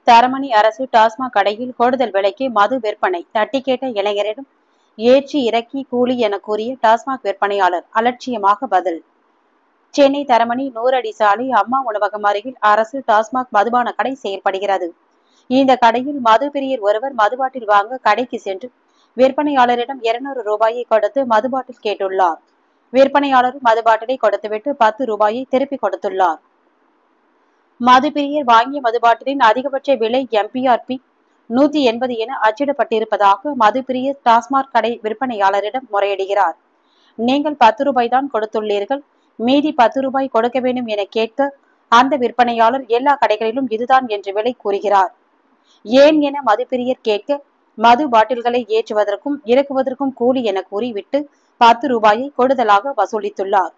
தரமணி அரசு டாஸ்மாக் கடையில் கூடுதல் விலைக்கு மது விற்பனை தட்டி கேட்ட இளைஞரிடம் ஏற்றி இறக்கி கூலி என கூறிய டாஸ்மாக் விற்பனையாளர் அலட்சியமாக பதில். சென்னை தரமணி 100 அடி சாலை அம்மா உணவகம் அருகில் அரசு டாஸ்மாக் மதுபான கடை செயல்படுகிறது. இந்த கடையில் மது பிரியர் ஒருவர் மதுபாட்டில் வாங்க கடைக்கு சென்று விற்பனையாளரிடம் 200 ரூபாயை கொடுத்து மதுபாட்டில் கேட்டுள்ளார். விற்பனையாளர் மதுபாட்டிலை கொடுத்துவிட்டு 10 ரூபாயை திருப்பி கொடுத்துள்ளார். மதுப்பிரியர் வாங்கிய மதுபாட்டிலின் அதிகபட்ச விலை MPRP 180 என அச்சிடப்பட்டிருப்பதாக மதுப்பிரியர் டாஸ்மாக் கடை விற்பனையாளரிடம் முறையிடுகிறார். நீங்கள் 10 ரூபாய் தான் கொடுத்துள்ளீர்கள், மீதி 10 ரூபாய் கொடுக்க வேண்டும் என கேட்க அந்த விற்பனையாளர் எல்லா கடைகளிலும் இதுதான் என்று விலை கூறுகிறார். ஏன் என மதுப்பிரியர் கேட்க மது பாட்டில்களை ஏற்றுவதற்கும் இறக்குவதற்கும் கூலி என கூறிவிட்டு 10 ரூபாயை கூடுதலாக வசூலித்துள்ளார்.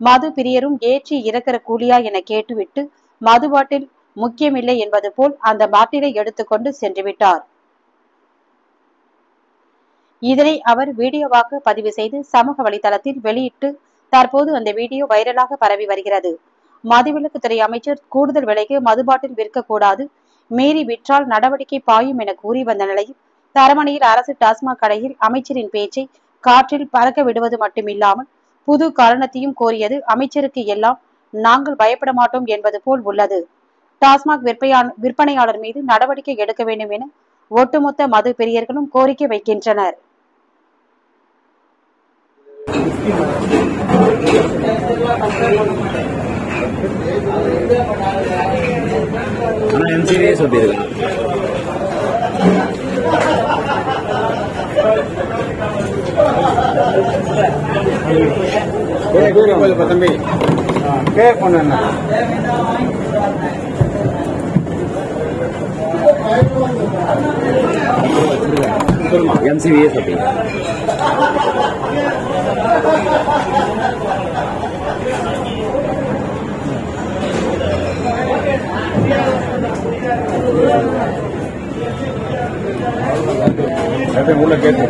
மது பிரியரும் ஏற்றி இறக்கிற கூலியா என கேட்டுவிட்டு மது பாட்டில் முக்கியமில்லை என்பது போல் அந்த பாட்டிலை எடுத்துக்கொண்டு சென்றுவிட்டார். இதனை அவர் வீடியோவாக பதிவு செய்து சமூக வலைதளத்தில் வெளியிட்டு தற்போது அந்த வீடியோ வைரலாக பரவி வருகிறது. மதுவிலக்குத்துறை அமைச்சர் கூடுதல் விலைக்கு மதுபாட்டில் விற்கக்கூடாது, மீறி விற்றால் நடவடிக்கை பாயும் என கூறி வந்த நிலையில் தரமணியில் அரசு டாஸ்மாக் கடையில் அமைச்சரின் பேச்சை காற்றில் பறக்க விடுவது மட்டுமில்லாமல் புது காரணத்தையும் கோரியது அமைச்சருக்கு எல்லாம் நாங்கள் பயப்பட மாட்டோம் என்பது போல் உள்ளது. டாஸ்மாக் விற்பனையாளர் மீது நடவடிக்கை எடுக்க வேண்டும் என ஒட்டுமொத்த மது பிரியர்களும் கோரிக்கை வைக்கின்றனர். தம்பி கேர் பண்ண MCVA சொல்லி உள்ள கேட்டு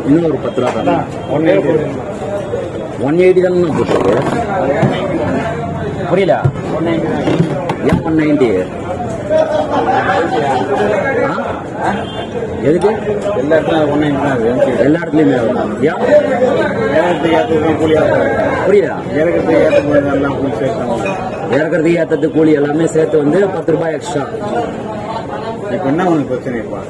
இன்னும் ஒரு 10 ரூபா தான் 180 தானே போட்டு புரியல. ஏன் 190 எதுக்கு? எல்லா இடத்துலையும் 190 எல்லா இடத்துலையுமே புரியல. இறக்கிறதுக்கு ஏற்றது கூலி எல்லாமே சேர்த்து வந்து 10 ரூபாய் எக்ஸ்ட்ரா. இப்ப என்ன உங்களுக்கு பிரச்சனை இருப்பா?